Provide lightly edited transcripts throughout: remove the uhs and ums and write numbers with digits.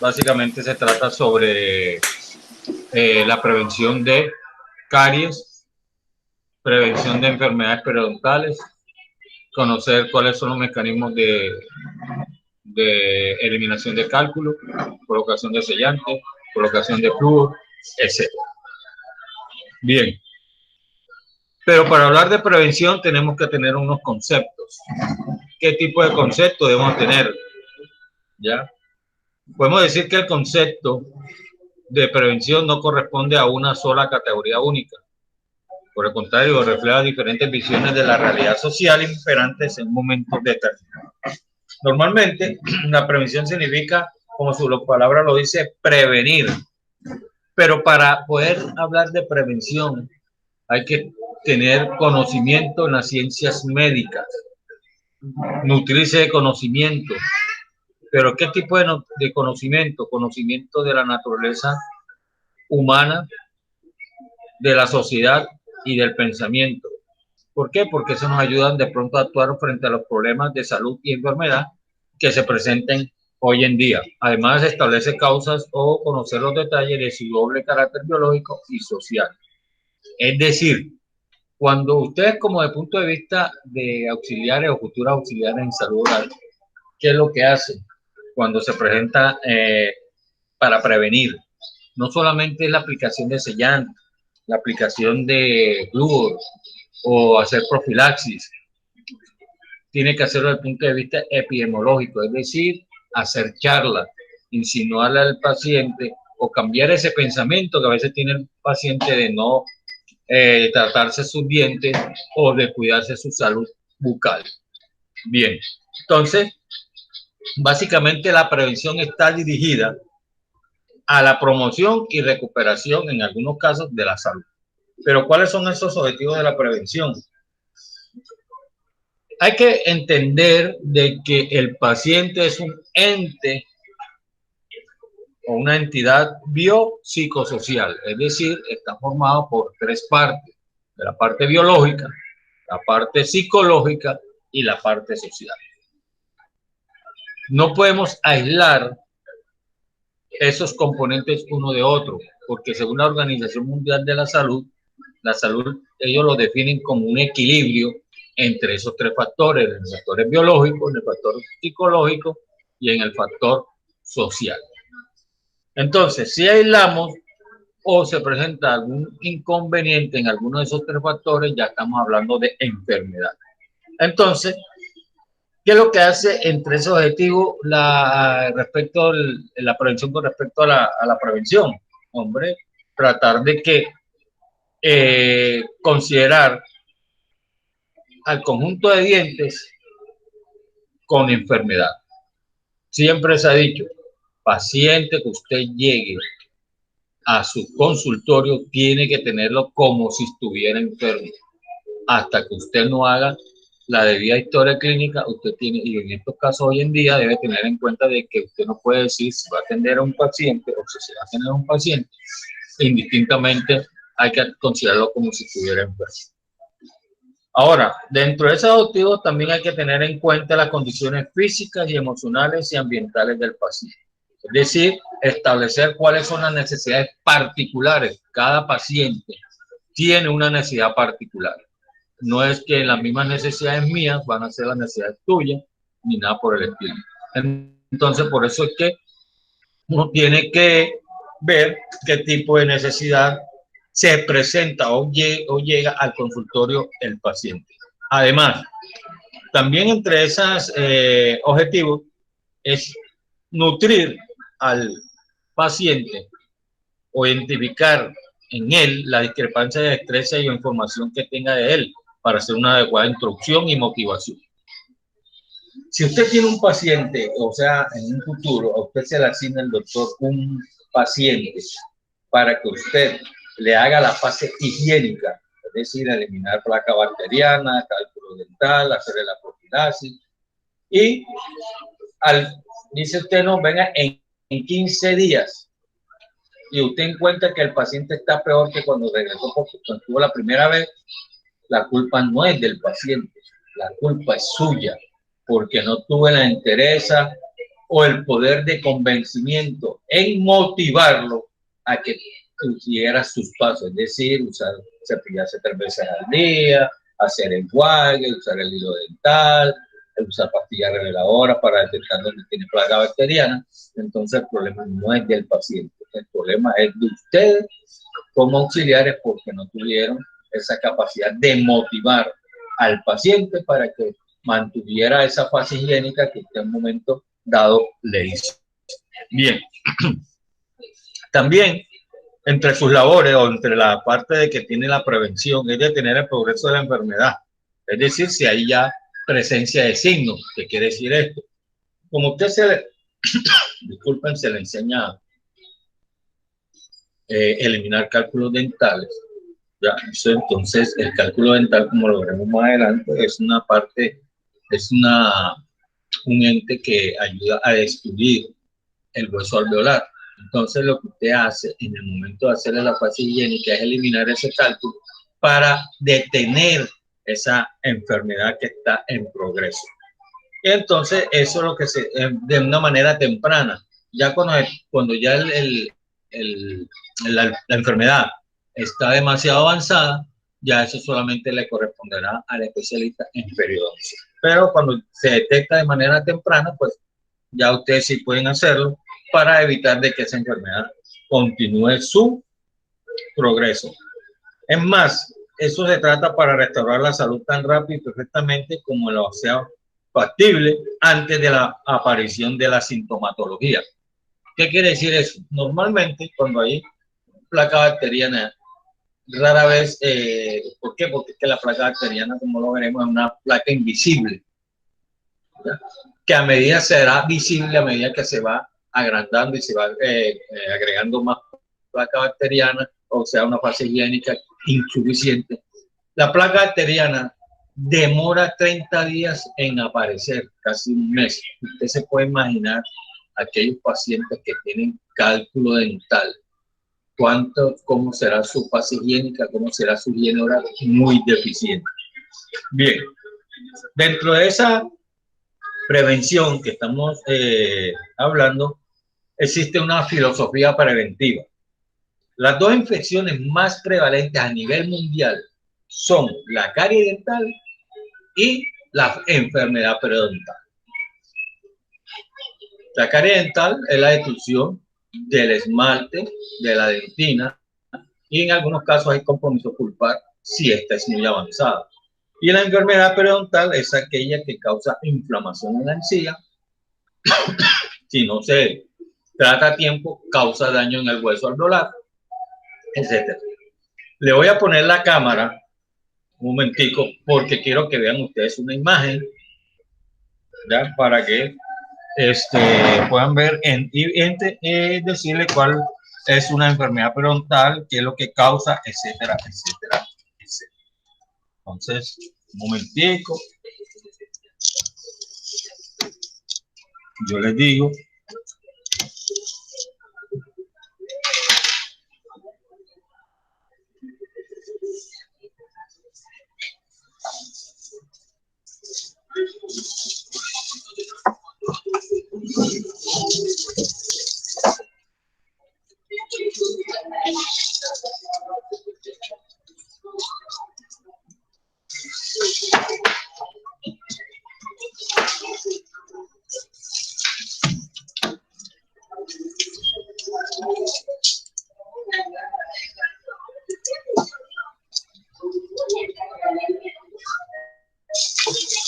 Básicamente se trata sobre la prevención de caries, prevención de enfermedades periodontales, conocer cuáles son los mecanismos de eliminación de cálculo, colocación de sellante, colocación de flúor, etc. Bien, pero para hablar de prevención tenemos que tener unos conceptos. ¿Qué tipo de concepto debemos tener? ¿Ya? Podemos decir que el concepto de prevención no corresponde a una sola categoría única. Por el contrario, refleja diferentes visiones de la realidad social imperantes en momentos determinados. Normalmente, la prevención significa, como su palabra lo dice, prevenir. Pero para poder hablar de prevención hay que tener conocimiento en las ciencias médicas, nutrirse de conocimiento. Pero ¿qué tipo de conocimiento? Conocimiento de la naturaleza humana, de la sociedad y del pensamiento. ¿Por qué? Porque eso nos ayuda de pronto a actuar frente a los problemas de salud y enfermedad que se presenten hoy en día. Además, establece causas o conocer los detalles de su doble carácter biológico y social. Es decir, cuando ustedes como de punto de vista de auxiliares o futuros auxiliares en salud oral, ¿qué es lo que hacen cuando se presenta para prevenir? No solamente es la aplicación de sellante, la aplicación de flúor o hacer profilaxis, tiene que hacerlo desde el punto de vista epidemiológico, es decir, hacer charlas, insinuarle al paciente o cambiar ese pensamiento que a veces tiene el paciente de no tratarse sus dientes o de cuidarse su salud bucal. Bien, entonces, básicamente la prevención está dirigida a la promoción y recuperación en algunos casos de la salud. Pero ¿cuáles son esos objetivos de la prevención? Hay que entender de que el paciente es un ente o una entidad biopsicosocial, es decir, está formado por tres partes: de la parte biológica, la parte psicológica y la parte social. No podemos aislar esos componentes uno de otro, porque según la Organización Mundial de la Salud ellos lo definen como un equilibrio entre esos tres factores: en el factor biológico, en el factor psicológico y en el factor social. Entonces, si aislamos o se presenta algún inconveniente en alguno de esos tres factores, ya estamos hablando de enfermedad. Entonces, ¿qué es lo que hace entre esos objetivos la prevención con respecto a la prevención? Hombre, tratar de que considerar al conjunto de dientes con enfermedad. Siempre se ha dicho, paciente que usted llegue a su consultorio tiene que tenerlo como si estuviera enfermo. Hasta que usted no haga la debida historia clínica, usted tiene, y en estos casos hoy en día debe tener en cuenta de que usted no puede decir si va a atender a un paciente o si se va a atender a un paciente, indistintamente hay que considerarlo como si estuviera enfermo. Ahora, dentro de esos objetivos también hay que tener en cuenta las condiciones físicas y emocionales y ambientales del paciente. Es decir, establecer cuáles son las necesidades particulares. Cada paciente tiene una necesidad particular. No es que las mismas necesidades mías van a ser las necesidades tuyas, ni nada por el estilo. Entonces, por eso es que uno tiene que ver qué tipo de necesidad se presenta o llega al consultorio el paciente. Además, también entre esos objetivos es nutrir al paciente o identificar en él la discrepancia de destreza y información que tenga de él para hacer una adecuada instrucción y motivación. Si usted tiene un paciente, o sea, en un futuro, a usted se le asigna el doctor un paciente para que usted le haga la fase higiénica, es decir, eliminar placa bacteriana, cálculo dental, hacerle la profilaxis, y dice usted, no, venga en 15 días, y usted encuentra que el paciente está peor que cuando regresó, porque cuando estuvo la primera vez, la culpa no es del paciente, la culpa es suya, porque no tuve la entereza o el poder de convencimiento en motivarlo a que siguiera sus pasos, es decir, cepillarse 3 veces al día, hacer enjuague, usar el hilo dental, usar pastillas reveladoras para detectar dónde tiene plaga bacteriana. Entonces el problema no es del paciente, el problema es de ustedes como auxiliares porque no tuvieron esa capacidad de motivar al paciente para que mantuviera esa fase higiénica que en un momento dado le hizo. Bien, también entre sus labores o entre la parte de que tiene la prevención es detener el progreso de la enfermedad. Es decir, si hay ya presencia de signos, ¿qué quiere decir esto? Como usted disculpen, se le enseña eliminar cálculos dentales. ¿Ya? Entonces, el cálculo dental, como lo veremos más adelante, es una parte, es un ente que ayuda a destruir el hueso alveolar. Entonces, lo que usted hace en el momento de hacerle la fase higiénica es eliminar ese cálculo para detener esa enfermedad que está en progreso. Y entonces, eso es lo que se, de una manera temprana, ya cuando ya la enfermedad está demasiado avanzada, ya eso solamente le corresponderá al especialista en periodoncia. Pero cuando se detecta de manera temprana, pues ya ustedes sí pueden hacerlo para evitar de que esa enfermedad continúe su progreso. Es más, eso se trata para restaurar la salud tan rápido y perfectamente como lo sea factible antes de la aparición de la sintomatología. ¿Qué quiere decir eso? Normalmente cuando hay placa bacteriana, rara vez, ¿por qué? Porque es que la placa bacteriana, como lo veremos, es una placa invisible, ¿ya? Que a medida será visible, a medida que se va agrandando y se va agregando más placa bacteriana, o sea, una fase higiénica insuficiente. La placa bacteriana demora 30 días en aparecer, casi un mes. Usted se puede imaginar aquellos pacientes que tienen cálculo dental, cómo será su fase higiénica, cómo será su higiene oral, muy deficiente. Bien, dentro de esa prevención que estamos hablando, existe una filosofía preventiva. Las dos infecciones más prevalentes a nivel mundial son la carie dental y la enfermedad periodontal. La carie dental es la destrucción del esmalte, de la dentina, y en algunos casos hay compromiso pulpar si esta es muy avanzada. Y la enfermedad periodontal es aquella que causa inflamación en la encía. Si no se trata a tiempo, causa daño en el hueso alveolar, etc. Le voy a poner la cámara un momentico porque quiero que vean ustedes una imagen, ¿ya? Para que puedan ver y decirle cuál es una enfermedad periodontal, qué es lo que causa, etcétera, etcétera, etcétera. Entonces, un momentico. Yo les digo.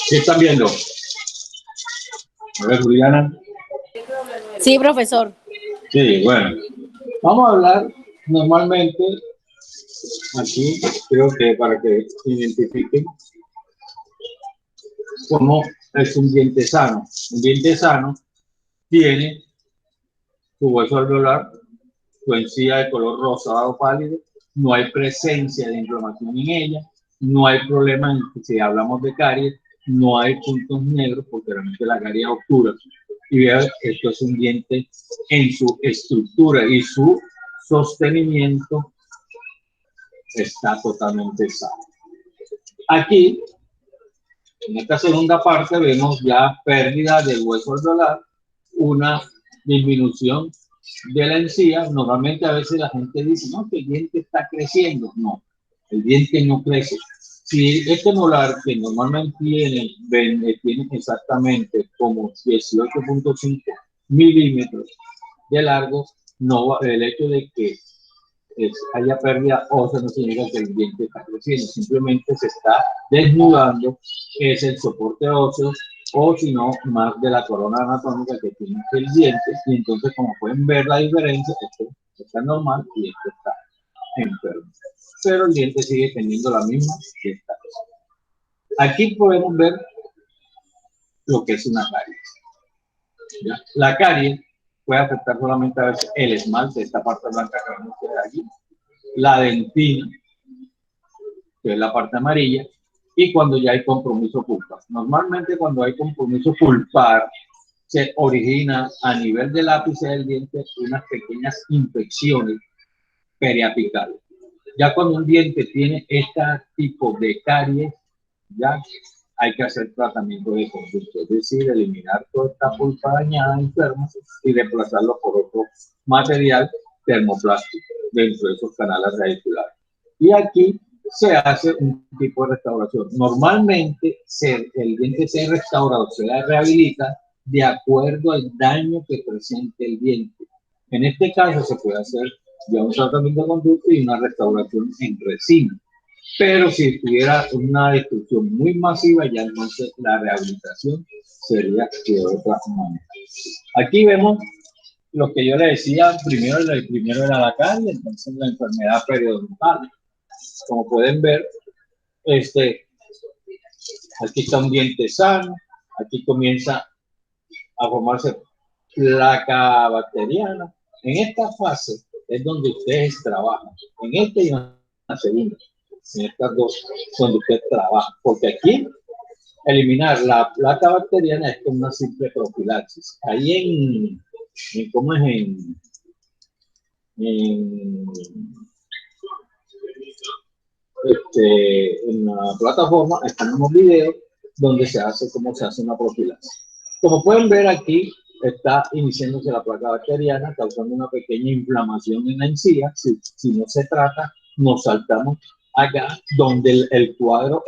¿Qué están viendo? A ver, Juliana. Sí, profesor. Sí, bueno. Vamos a hablar normalmente, aquí creo que para que identifiquen cómo es un diente sano. Un diente sano tiene su hueso alveolar, su encía de color rosado pálido, no hay presencia de inflamación en ella, no hay problema en que si hablamos de caries, no hay puntos negros porque realmente la caries obtura. Y vean, esto es un diente en su estructura y su sostenimiento está totalmente sano. Aquí, en esta segunda parte, vemos ya pérdida del hueso alveolar, una disminución de la encía. Normalmente a veces la gente dice, no, que el diente está creciendo. No, el diente no crece. Si este molar, que normalmente tiene exactamente como 18.5 milímetros de largo, no, el hecho de que haya pérdida ósea no significa que el diente está creciendo, simplemente se está desnudando, es el soporte óseo, o si no, más de la corona anatómica que tiene el diente, y entonces como pueden ver la diferencia, esto está normal y esto está enfermo. Pero el diente sigue teniendo la misma que esta. Aquí podemos ver lo que es una caries. ¿Ya? La caries puede afectar solamente a veces el esmalte, esta parte blanca que vemos aquí, la dentina, que es la parte amarilla, y cuando ya hay compromiso pulpar. Normalmente cuando hay compromiso pulpar, se origina a nivel del ápice del diente unas pequeñas infecciones periapicales. Ya cuando un diente tiene este tipo de caries, ya hay que hacer tratamiento de conducto, es decir, eliminar toda esta pulpa dañada, enferma, y reemplazarlo por otro material termoplástico dentro de esos canales radiculares. Y aquí se hace un tipo de restauración. Normalmente el diente se restaura o se rehabilita de acuerdo al daño que presente el diente. En este caso se puede hacer ya un tratamiento de conducto y una restauración en resina. Pero si tuviera una destrucción muy masiva, ya entonces la rehabilitación sería de otra manera. Aquí vemos lo que yo le decía, primero era la carie, entonces la enfermedad periodontal. Como pueden ver, aquí está un diente sano, aquí comienza a formarse placa bacteriana. En esta fase es donde ustedes trabajan, en esta y en la segunda, en estas dos donde usted trabaja, porque aquí eliminar la placa bacteriana es como una simple profilaxis. Ahí ¿cómo es? En en la plataforma están unos videos donde se hace cómo se hace una profilaxis. Como pueden ver aquí, está iniciándose la placa bacteriana, causando una pequeña inflamación en la encía. Si no se trata, nos saltamos acá, donde el cuadro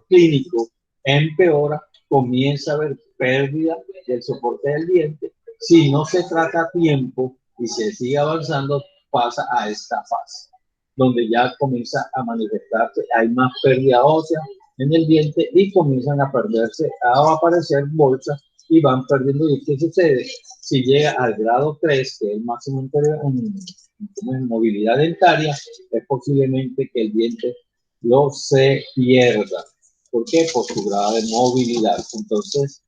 clínico empeora, comienza a haber pérdida del soporte del diente. Si no se trata a tiempo y se sigue avanzando, pasa a esta fase, donde ya comienza a manifestarse, hay más pérdida ósea en el diente y comienzan a aparecer bolsas y van perdiendo. ¿Y qué sucede? Si llega al grado 3, que es el máximo en movilidad dentaria, es posiblemente que el diente se pierda. ¿Por qué? Por su grado de movilidad. Entonces,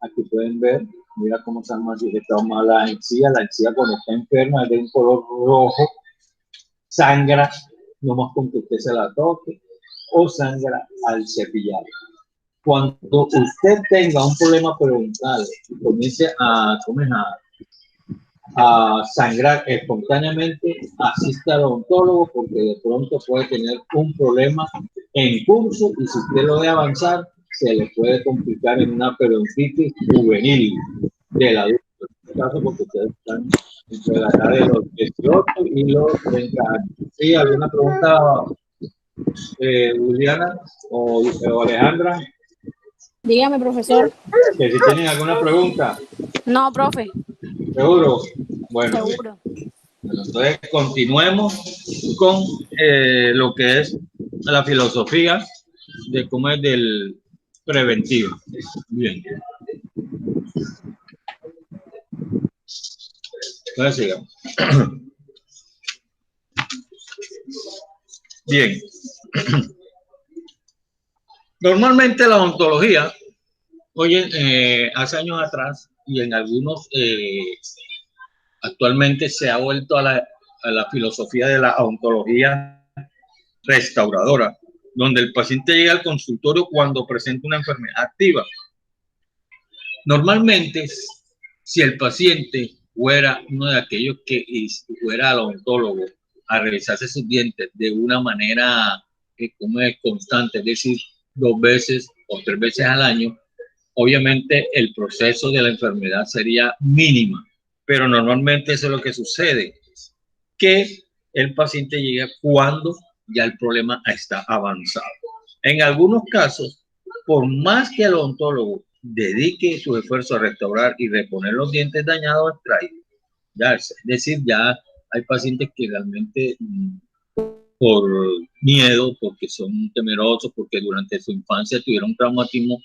aquí pueden ver, mira cómo se ha manifestado más la encía cuando está enferma es de un color rojo, sangra nomás con que usted se la toque o sangra al cepillar. Cuando usted tenga un problema periodontal y comience a sangrar espontáneamente, asista al odontólogo porque de pronto puede tener un problema en curso y si usted lo debe avanzar, se le puede complicar en una periodontitis juvenil del adulto. En este caso, porque ustedes están entre la edad de los 18 y los 30 años. ¿Sí? ¿Alguna pregunta, Juliana o Alejandra? Dígame, profesor. Que si tienen alguna pregunta. No, profe. ¿Seguro? Bueno, seguro. Bueno, entonces continuemos con lo que es la filosofía de cómo es del preventivo. Bien. Entonces sigamos. Bien. Normalmente la odontología, oye, hace años atrás y en algunos actualmente se ha vuelto a la filosofía de la odontología restauradora, donde el paciente llega al consultorio cuando presenta una enfermedad activa. Normalmente, si el paciente fuera uno de aquellos que fuera al odontólogo a revisarse sus dientes de una manera como es constante, es decir, 2 veces o 3 veces al año, obviamente el proceso de la enfermedad sería mínima, pero normalmente eso es lo que sucede, que el paciente llega cuando ya el problema está avanzado. En algunos casos, por más que el odontólogo dedique su esfuerzo a restaurar y reponer los dientes dañados, ya, es decir, ya hay pacientes que realmente por miedo, porque son temerosos, porque durante su infancia tuvieron un traumatismo,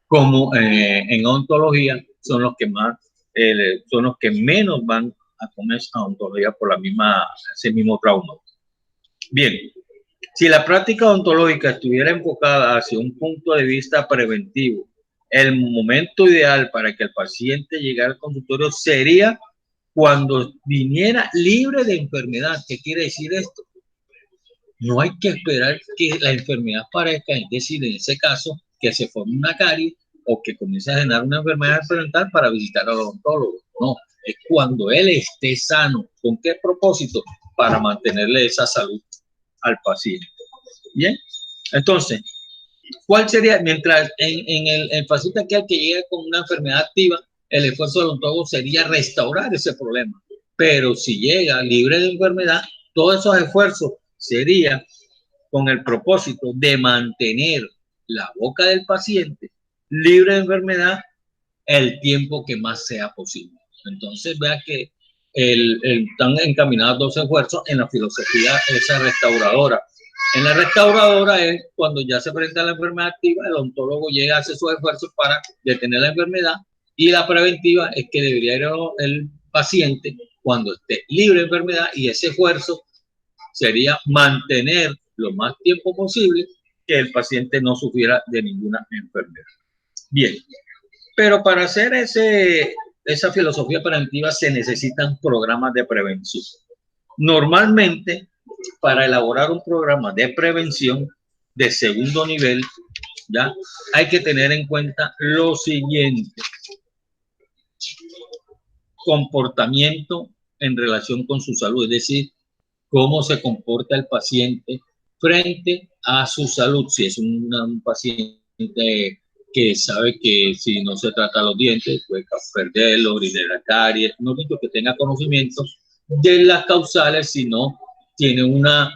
como en odontología, son los que más, son los que menos van a comer a odontología por ese mismo trauma. Bien, si la práctica odontológica estuviera enfocada hacia un punto de vista preventivo, el momento ideal para que el paciente llegara al consultorio sería cuando viniera libre de enfermedad. ¿Qué quiere decir esto? No hay que esperar que la enfermedad aparezca, es decir, en ese caso, que se forme una caries o que comience a generar una enfermedad parental para visitar al odontólogo. No, es cuando él esté sano. ¿Con qué propósito? Para mantenerle esa salud al paciente. Bien, entonces, ¿cuál sería? Mientras en el paciente aquel que llega con una enfermedad activa, el esfuerzo del odontólogo sería restaurar ese problema. Pero si llega libre de enfermedad, todos esos esfuerzos serían con el propósito de mantener la boca del paciente libre de enfermedad el tiempo que más sea posible. Entonces, vea que están encaminados dos esfuerzos en la filosofía esa restauradora. En la restauradora es cuando ya se presenta la enfermedad activa, el odontólogo llega a hacer sus esfuerzos para detener la enfermedad, y la preventiva es que debería ir el paciente cuando esté libre de enfermedad, y ese esfuerzo sería mantener lo más tiempo posible que el paciente no sufriera de ninguna enfermedad. Bien, pero para hacer esa filosofía preventiva se necesitan programas de prevención. Normalmente, para elaborar un programa de prevención de segundo nivel, ¿ya? Hay que tener en cuenta lo siguiente: comportamiento en relación con su salud, es decir, cómo se comporta el paciente frente a su salud. Si es un paciente que sabe que si no se trata los dientes puede perderlo, orinar caries, no necesito que tenga conocimiento de las causales, sino tiene una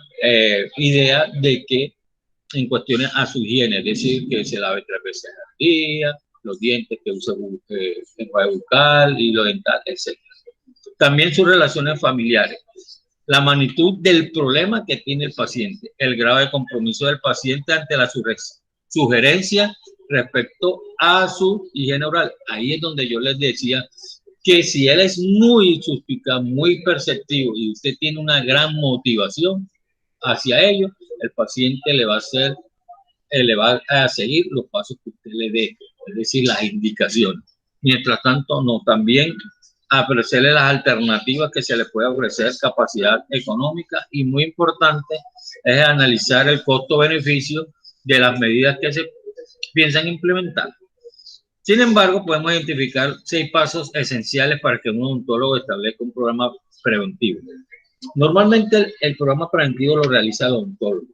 idea de que en cuestiones a su higiene, es decir, que se lave 3 veces al día, los dientes que use enjuague bucal, hilo dental, etc. También sus relaciones familiares, la magnitud del problema que tiene el paciente, el grado de compromiso del paciente ante la sugerencia respecto a su higiene oral. Ahí es donde yo les decía que si él es muy suspicaz, muy perceptivo y usted tiene una gran motivación hacia ello, el paciente le va a seguir los pasos que usted le dé, es decir, las indicaciones. Mientras tanto, no, también ofrecerle las alternativas que se le puede ofrecer, capacidad económica, y muy importante es analizar el costo-beneficio de las medidas que se piensan implementar. Sin embargo, podemos identificar 6 pasos esenciales para que un odontólogo establezca un programa preventivo. Normalmente el programa preventivo lo realiza el odontólogo,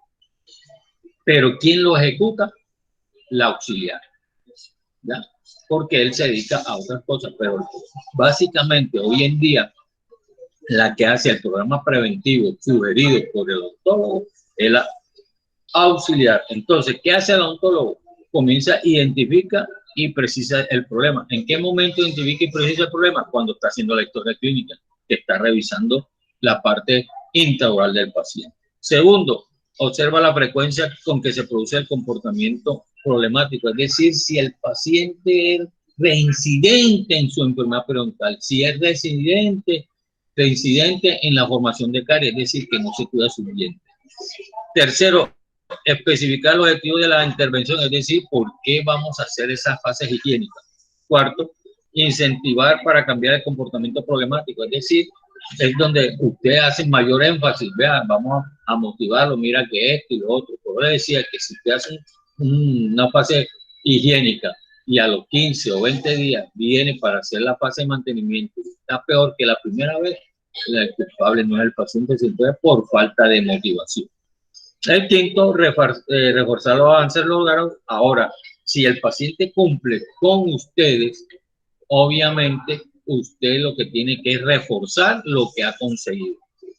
pero ¿quién lo ejecuta? La auxiliar, ¿ya? Porque él se dedica a otras cosas, pero básicamente hoy en día la que hace el programa preventivo sugerido por el odontólogo es la auxiliar. Entonces, ¿qué hace el odontólogo? Comienza, identifica y precisa el problema. ¿En qué momento identifica y precisa el problema? Cuando está haciendo la historia clínica, que está revisando la parte intraoral del paciente. Segundo, observa la frecuencia con que se produce el comportamiento problemático, es decir, si el paciente es reincidente en su enfermedad periodontal, si es reincidente en la formación de caries, es decir, que no se cuida su diente. Tercero, especificar el objetivo de la intervención, es decir, por qué vamos a hacer esas fases higiénicas. Cuarto, incentivar para cambiar el comportamiento problemático, es decir, es donde usted hace mayor énfasis, vean, vamos a motivarlo, mira que esto y lo otro. Por eso decía que si usted hace una fase higiénica y a los 15 o 20 días viene para hacer la fase de mantenimiento, está peor que la primera vez, el culpable no es el paciente, sino por falta de motivación. El quinto, reforzar los avances logrados. Ahora, Si el paciente cumple con ustedes, obviamente usted lo que tiene que es reforzar lo que ha conseguido.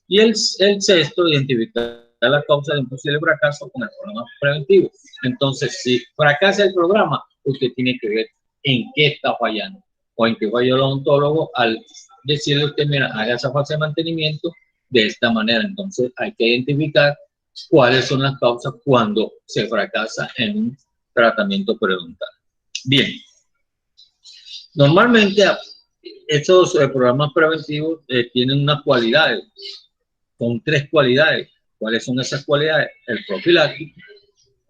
Y el sexto, identificar la causa de un posible fracaso con el programa preventivo. Entonces, si fracasa el programa, usted tiene que ver en qué está fallando o en qué falló el odontólogo al decirle a usted, mira, haga esa fase de mantenimiento de esta manera. Entonces, hay que identificar cuáles son las causas cuando se fracasa en un tratamiento periodontal. Bien, normalmente estos programas preventivos tienen unas cualidades, son 3 cualidades. ¿Cuáles son esas cualidades? El profiláctico,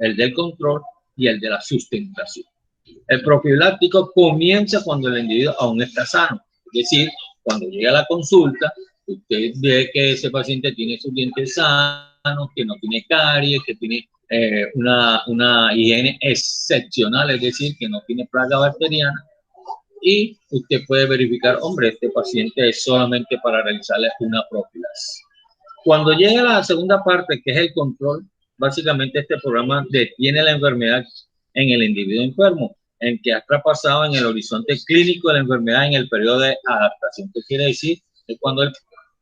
el del control y el de la sustentación. El profiláctico comienza cuando el individuo aún está sano, es decir, cuando llega a la consulta, usted ve que ese paciente tiene sus dientes sanos, que no tiene caries, que tiene una higiene excepcional, es decir, que no tiene plaga bacteriana, y usted puede verificar, hombre, este paciente es solamente para realizarle una profilaxis. Cuando llega a la segunda parte, que es el control, básicamente este programa detiene la enfermedad en el individuo enfermo, en que ha traspasado en el horizonte clínico de la enfermedad en el periodo de adaptación. ¿Qué quiere decir? Es cuando el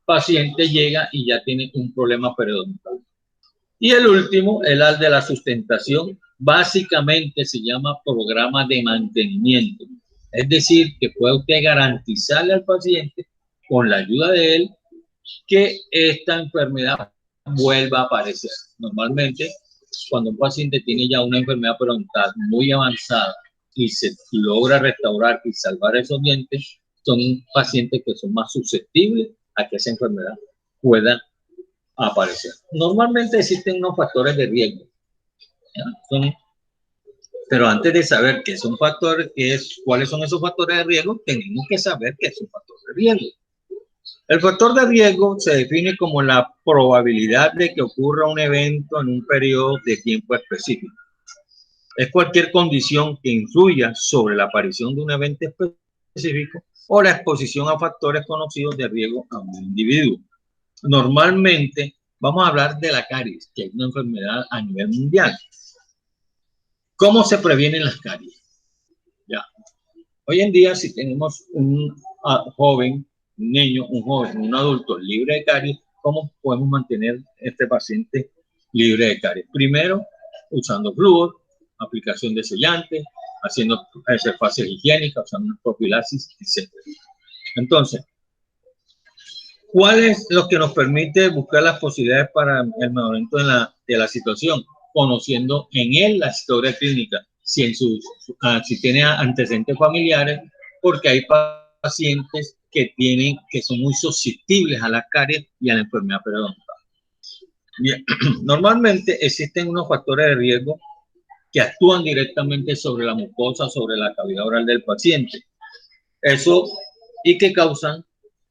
paciente llega y ya tiene un problema periodontal. Y el último, el de la sustentación, básicamente se llama programa de mantenimiento. Es decir, que puede usted garantizarle al paciente, con la ayuda de él, que esta enfermedad vuelva a aparecer. Normalmente, cuando un paciente tiene ya una enfermedad periodontal muy avanzada y se logra restaurar y salvar esos dientes, son pacientes que son más susceptibles a que esa enfermedad pueda aparecer. Normalmente existen unos factores de riesgo, pero antes de saber qué son factores, cuáles son esos factores de riesgo, tenemos que saber qué es un factor de riesgo. El factor de riesgo se define como la probabilidad de que ocurra un evento en un periodo de tiempo específico. Es cualquier condición que influya sobre la aparición de un evento específico o la exposición a factores conocidos de riesgo a un individuo. Normalmente vamos a hablar de la caries, que es una enfermedad a nivel mundial. ¿Cómo se previenen las caries? Ya. Hoy en día, si tenemos un joven, un niño, un joven, un adulto libre de caries, ¿cómo podemos mantener este paciente libre de caries? Primero, usando flúor, aplicación de sellantes, haciendo fases higiénicas, usando una profilaxis, etc. Entonces, ¿cuál es lo que nos permite buscar las posibilidades para el mejoramiento de la situación? Conociendo en él la historia clínica, si tiene antecedentes familiares, porque hay pacientes que son muy susceptibles a la caries y a la enfermedad periodontal. Bien, normalmente existen unos factores de riesgo que actúan directamente sobre la mucosa, sobre la cavidad oral del paciente. Eso, y que causan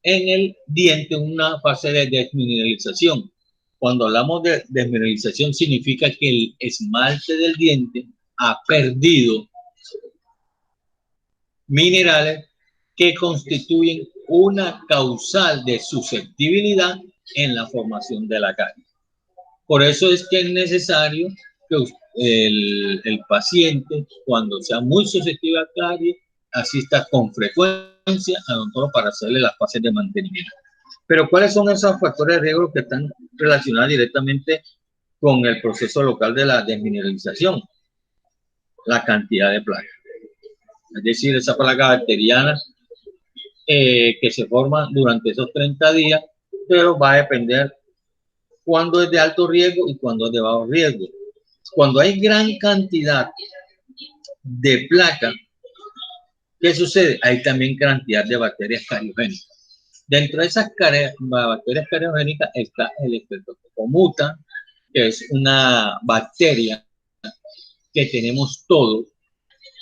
en el diente una fase de desmineralización. Cuando hablamos de desmineralización, significa que el esmalte del diente ha perdido minerales que constituyen una causal de susceptibilidad en la formación de la caries. Por eso es que es necesario que el paciente, cuando sea muy susceptible a caries, asista con frecuencia al odontólogo para hacerle las fases de mantenimiento. Pero ¿cuáles son esos factores de riesgo que están relacionados directamente con el proceso local de la desmineralización? La cantidad de placa. Es decir, esa placa bacteriana que se forma durante esos 30 días, pero va a depender cuándo es de alto riesgo y cuándo es de bajo riesgo. Cuando hay gran cantidad de placa, ¿qué sucede? Hay también cantidad de bacterias cariogénicas. Dentro de esas bacterias cariogénicas está el Streptococcus mutans, que es una bacteria que tenemos todos.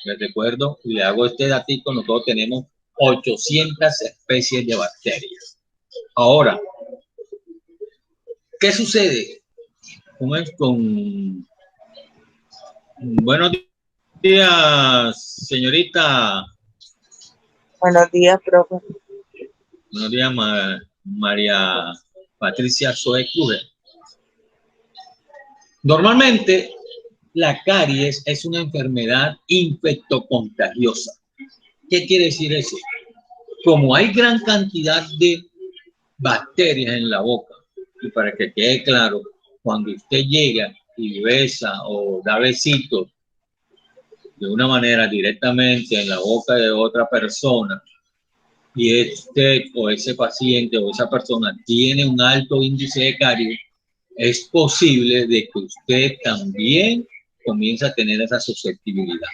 Les recuerdo y le hago este datito, nosotros tenemos 800 especies de bacterias. Ahora, ¿qué sucede con buenos días, señorita? Buenos días, profe. Buenos días, María Patricia Zoe Kruger. Normalmente, la caries es una enfermedad infectocontagiosa. ¿Qué quiere decir eso? Como hay gran cantidad de bacterias en la boca, y para que quede claro, cuando usted llega y besa o da besitos de una manera directamente en la boca de otra persona, y este o ese paciente o esa persona tiene un alto índice de caries, es posible de que usted también comience a tener esa susceptibilidad.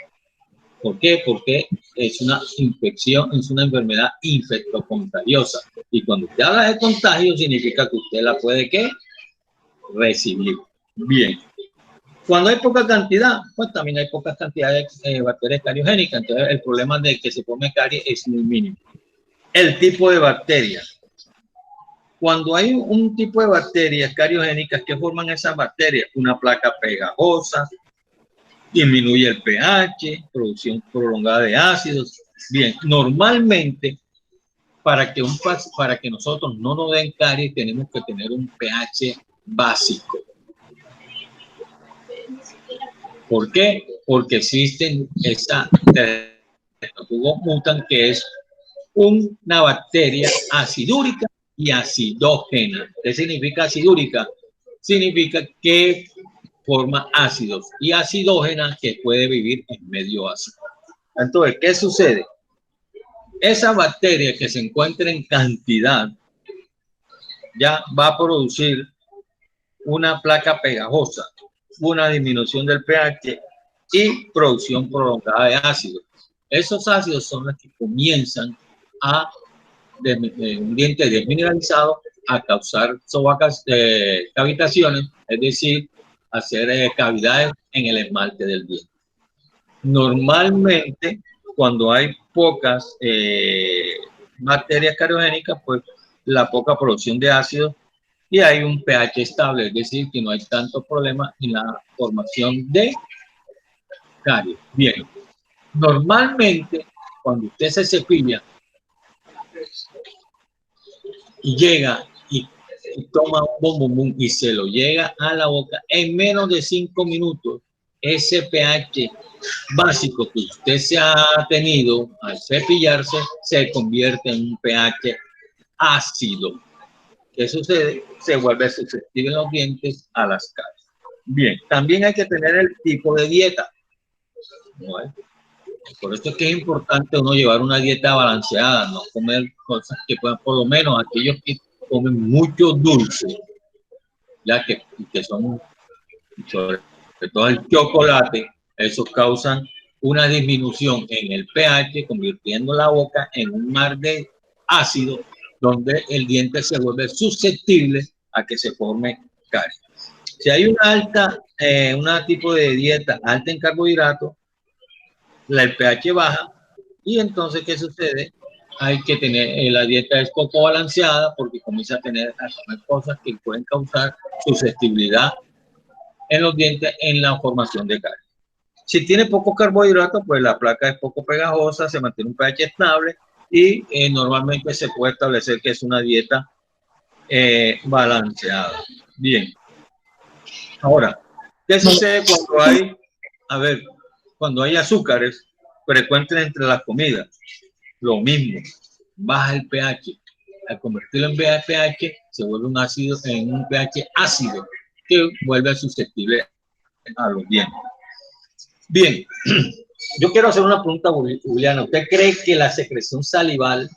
¿Por qué? Porque es una infección, es una enfermedad infectocontagiosa. Y cuando usted habla de contagio, significa que usted la puede, ¿qué? Recibir. Bien. Cuando hay poca cantidad, pues también hay pocas cantidades de bacterias cariogénicas. Entonces, el problema de que se forme caries es muy mínimo. El tipo de bacteria. Cuando hay un tipo de bacterias cariogénicas, ¿qué forman esas bacterias? Una placa pegajosa, disminuye el pH, producción prolongada de ácidos. Bien, normalmente para que nosotros no nos den caries tenemos que tener un pH básico. ¿Por qué? Porque existen esa Streptococcus mutans, que es una bacteria acidúrica y acidógena. ¿Qué significa acidúrica? Significa que forma ácidos, y acidógena, que puede vivir en medio ácido. Entonces, ¿qué sucede? Esa bacteria que se encuentra en cantidad ya va a producir una placa pegajosa, una disminución del pH y producción prolongada de ácidos. Esos ácidos son los que comienzan a, de un diente desmineralizado, a causar cavitaciones, es decir, hacer cavidades en el esmalte del diente. Normalmente, cuando hay pocas bacterias cariogénicas, pues la poca producción de ácidos, y hay un pH estable, es decir, que no hay tanto problema en la formación de caries. Bien, normalmente cuando usted se cepilla y llega y toma un bombombón y se lo llega a la boca, en menos de 5 minutos, ese pH básico que usted se ha tenido al cepillarse se convierte en un pH ácido. ¿Qué sucede? Se vuelve susceptible en los dientes a las caries. Bien, también hay que tener el tipo de dieta. ¿No? Por eso es que es importante uno llevar una dieta balanceada, no comer cosas que puedan, por lo menos aquellos que comen mucho dulce, ya que son, sobre todo el chocolate, esos causan una disminución en el pH, convirtiendo la boca en un mar de ácido, donde el diente se vuelve susceptible a que se forme caries. Si hay una tipo de dieta alta en carbohidratos, el pH baja, y entonces, ¿qué sucede? Hay que tener, la dieta es poco balanceada, porque comienza a comer cosas que pueden causar susceptibilidad en los dientes en la formación de caries. Si tiene poco carbohidrato, pues la placa es poco pegajosa, se mantiene un pH estable, y normalmente se puede establecer que es una dieta balanceada. Bien. Ahora, ¿qué sucede cuando hay azúcares frecuentes entre las comidas? Lo mismo, baja el pH. Al convertirlo en pH, se vuelve un ácido en un pH ácido, que vuelve susceptible a los dientes. Bien, yo quiero hacer una pregunta, Juliana. ¿Usted cree que la secreción salival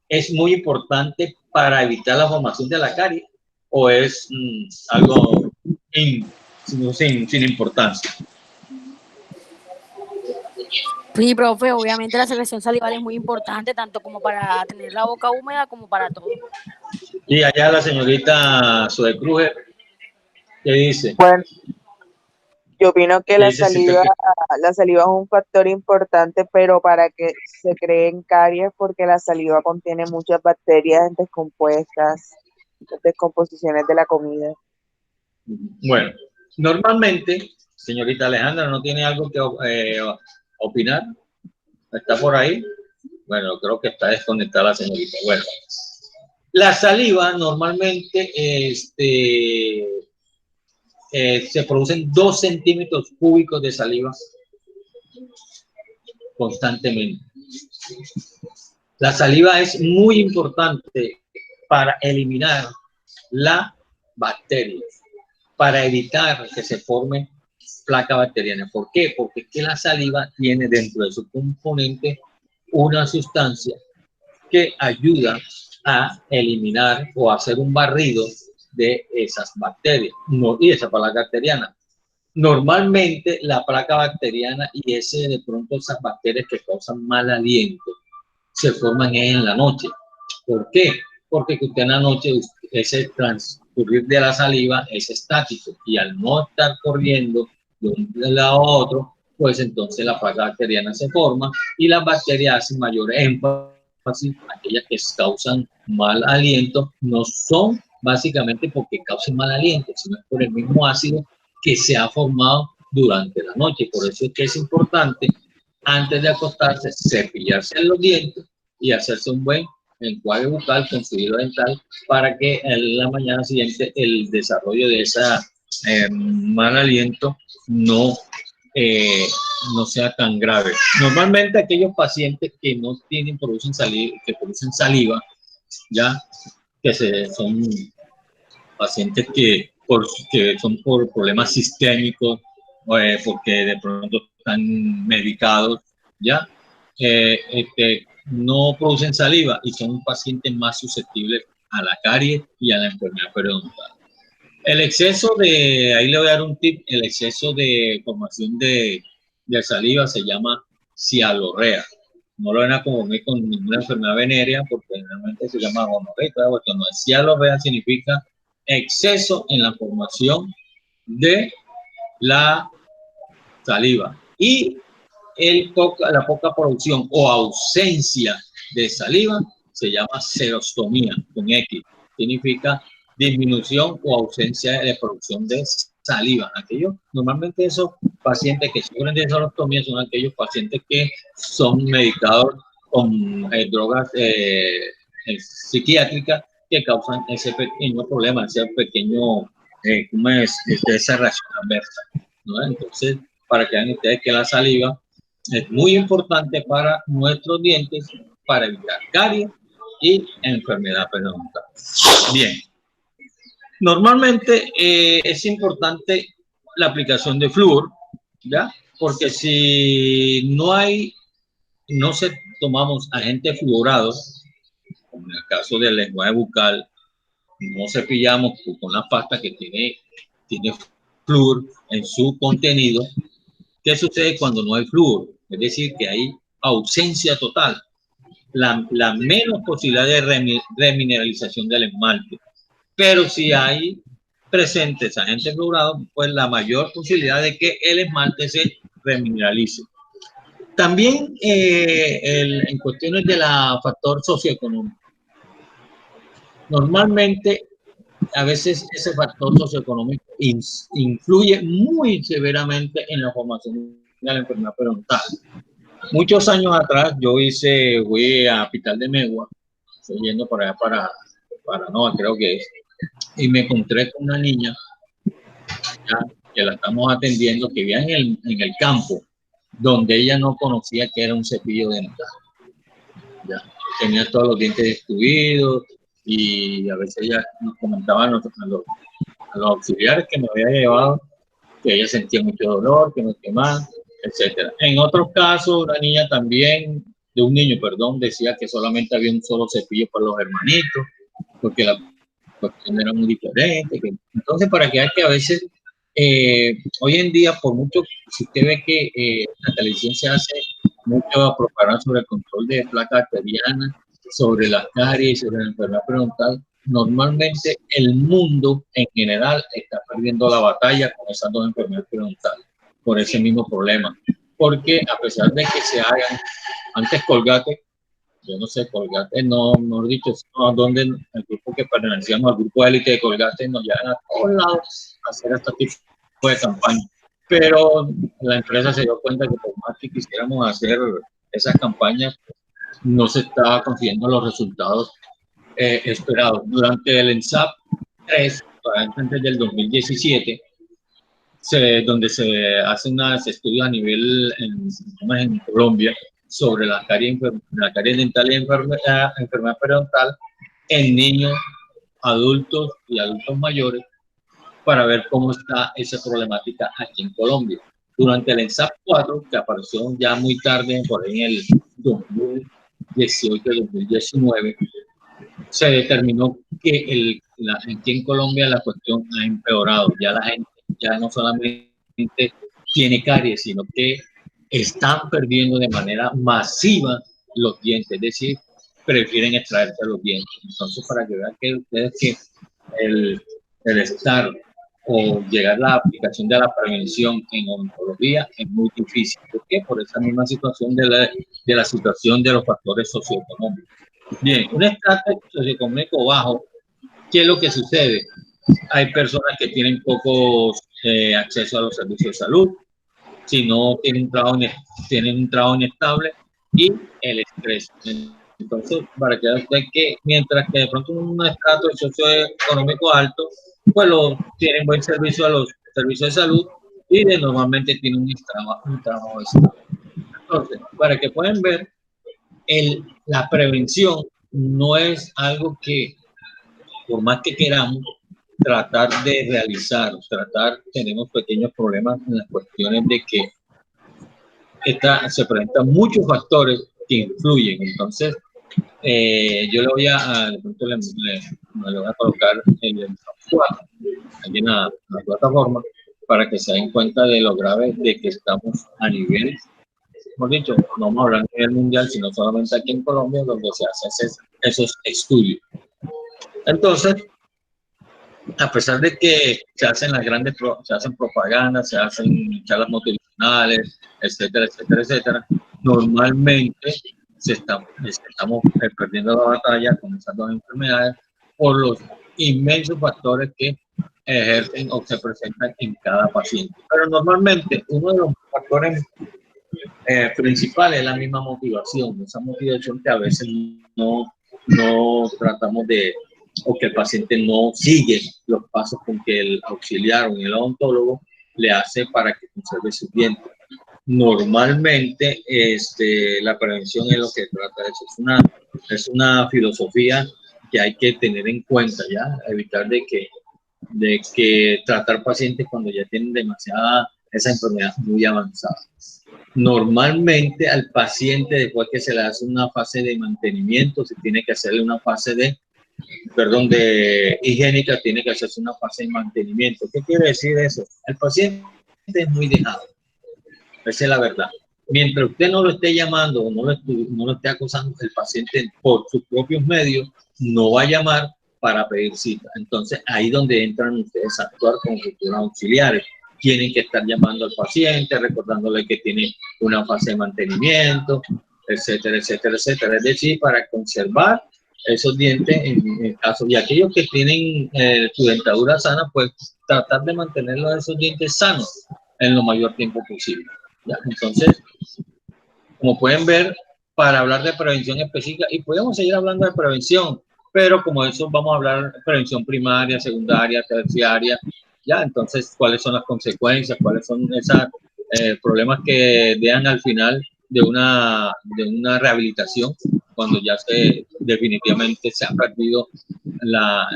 es muy importante para evitar la formación de la caries, o es algo sin importancia? Sí, profe, obviamente la secreción salival es muy importante, tanto como para tener la boca húmeda como para todo. Y allá la señorita Zoe Cruz, ¿qué dice? Bueno, yo opino que ¿Qué dice si te... la saliva es un factor importante, pero para que se creen caries, porque la saliva contiene muchas bacterias descompuestas, descomposiciones de la comida. Bueno, normalmente, señorita Alejandra, ¿no tiene algo que opinar? ¿Está por ahí? Bueno, creo que está desconectada la señorita. Bueno, la saliva normalmente se producen 2 centímetros cúbicos de saliva constantemente. La saliva es muy importante para eliminar la bacteria, para evitar que se forme placa bacteriana. ¿Por qué? Porque es que la saliva tiene dentro de su componente una sustancia que ayuda a eliminar o a hacer un barrido de esas bacterias y esa placa bacteriana. Normalmente la placa bacteriana y de pronto esas bacterias que causan mal aliento se forman en la noche. ¿Por qué? Porque usted en la noche, ese transcurrir de la saliva es estático y al no estar corriendo de un lado a otro, pues entonces la placa bacteriana se forma y las bacterias hacen mayor énfasis. Aquellas que causan mal aliento no son básicamente porque causen mal aliento, sino por el mismo ácido que se ha formado durante la noche. Por eso es que es importante, antes de acostarse, cepillarse los dientes y hacerse un buen enjuague bucal con su hilo dental para que en la mañana siguiente el desarrollo de esa mal aliento no sea tan grave. Normalmente aquellos pacientes que no producen saliva, ya que son pacientes que son por problemas sistémicos, porque de pronto están medicados, ya no producen saliva y son pacientes más susceptibles a la caries y a la enfermedad periodontal. El exceso ahí le voy a dar un tip, el exceso de formación de saliva se llama cialorrea. No lo van a confundir con ninguna enfermedad venérea porque generalmente se llama gonorrea. No, cialorrea significa exceso en la formación de la saliva y la poca producción o ausencia de saliva se llama xerostomía con X. Significa disminución o ausencia de producción de saliva. Normalmente esos pacientes que sufren de xerostomía son aquellos pacientes que son medicados con drogas psiquiátricas que causan ese pequeño problema, ese pequeño, esa reacción adversa, ¿no? Entonces, para que vean ustedes que la saliva es muy importante para nuestros dientes, para evitar caries y enfermedad periodontal. Bien. Normalmente es importante la aplicación de flúor, ¿ya? Porque si no tomamos agentes fluorados, como en el caso del lenguaje bucal, no cepillamos con la pasta que tiene flúor en su contenido. ¿Qué sucede cuando no hay flúor? Es decir, que hay ausencia total, la menos posibilidad de remineralización del esmalte. Pero si hay presentes agentes fluorados, pues la mayor posibilidad de que el esmalte se remineralice. También en cuestiones de la factor socioeconómico. Normalmente, a veces ese factor socioeconómico influye muy severamente en la formación de la enfermedad periodontal. Muchos años atrás yo fui a Hospital de Megua, estoy yendo por allá para Nova, creo que es, y me encontré con una niña ya, que la estamos atendiendo, que vivía en el campo, donde ella no conocía que era un cepillo dental. Ya, tenía todos los dientes destruidos y a veces ella nos comentaba a los auxiliares que me había llevado que ella sentía mucho dolor, que no quemaba, etcétera. En otros casos, una niña también, un niño, decía que solamente había un solo cepillo para los hermanitos, porque la cuestión era muy diferente. Entonces, para que vean que a veces, hoy en día, por mucho, si usted ve que la televisión se hace mucho propaganda sobre el control de placa bacteriana, sobre las caries, sobre la enfermedad periodontal, normalmente el mundo en general está perdiendo la batalla con esas dos enfermedades periodontales por ese mismo problema. Porque a pesar de que se hagan, antes Colgate, yo no sé, Colgate, no he dicho, no, donde el grupo que pertenecíamos al grupo élite de Colgate nos llevan a todos lados a hacer este tipo de campaña. Pero la empresa se dio cuenta que por más que quisiéramos hacer esas campañas, no se estaba consiguiendo los resultados esperados. Durante el ENSAP 3, antes del 2017, donde se hacen unos estudios a nivel en Colombia sobre la caries dental y enfermedad periodontal en niños, adultos y adultos mayores, para ver cómo está esa problemática aquí en Colombia. Durante el ENSAP 4, que apareció ya muy tarde, por ahí en el 2018-2019, se determinó que aquí en Colombia la cuestión ha empeorado. Ya la gente ya no solamente tiene caries, sino que están perdiendo de manera masiva los dientes, es decir, prefieren extraerse los dientes. Entonces, para que vean que ustedes que el estar o llegar a la aplicación de la prevención en odontología es muy difícil. ¿Por qué? Por esa misma situación de la situación de los factores socioeconómicos. Bien, un estrato socioeconómico bajo, ¿qué es lo que sucede? Hay personas que tienen poco acceso a los servicios de salud, si no tienen un trabajo inestable y el estrés. Entonces, para que usted que mientras que de pronto un estrato socioeconómico alto, pues tienen buen servicio a los servicios de salud y normalmente tienen un trabajo estable. Entonces, para que puedan ver, la prevención no es algo que, por más que queramos, tratar de realizar, tenemos pequeños problemas en las cuestiones de que se presentan muchos factores que influyen. Entonces, yo le voy de pronto le voy a colocar aquí en la plataforma para que se den cuenta de lo grave de que estamos a nivel, hemos dicho, no vamos a hablar a nivel mundial, sino solamente aquí en Colombia, donde se hacen esos estudios. Entonces, a pesar de que se hacen se hacen propagandas, se hacen charlas motivacionales, etcétera, etcétera, etcétera, normalmente estamos perdiendo la batalla con esas dos enfermedades por los inmensos factores que ejercen o se presentan en cada paciente. Pero normalmente uno de los factores principales es la misma motivación, esa motivación que a veces no tratamos de, o que el paciente no sigue los pasos con que el auxiliar o el odontólogo le hace para que conserve sus dientes. Normalmente la prevención es lo que trata de eso, es una filosofía que hay que tener en cuenta, ya evitar de que tratar pacientes cuando ya tienen demasiada esa enfermedad muy avanzada. Normalmente al paciente, después que se le hace una fase de mantenimiento, se tiene que hacerle una fase de higiénica, tiene que hacerse una fase de mantenimiento. ¿Qué quiere decir eso? El paciente es muy dejado, esa es la verdad. Mientras usted no lo esté llamando o no lo esté acosando, el paciente por sus propios medios no va a llamar para pedir cita. Entonces ahí donde entran ustedes a actuar con futuros auxiliares. Tienen que estar llamando al paciente, recordándole que tiene una fase de mantenimiento, etcétera, etcétera, etcétera. Es decir, para conservar esos dientes en el caso, y aquellos que tienen su dentadura sana, pues tratar de mantener esos dientes sanos en lo mayor tiempo posible. ¿Ya? Entonces, como pueden ver, para hablar de prevención específica, y podemos seguir hablando de prevención, pero como eso vamos a hablar de prevención primaria, secundaria, terciaria, ya, entonces, ¿cuáles son las consecuencias? ¿Cuáles son esos problemas que dejan al final de una rehabilitación cuando ya definitivamente se ha perdido la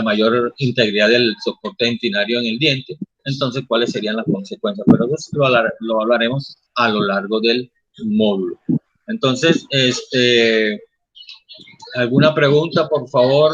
mayor integridad del soporte dentinario en el diente? Entonces, ¿cuáles serían las consecuencias? Pero eso lo hablaremos a lo largo del módulo. Entonces, ¿alguna pregunta, por favor?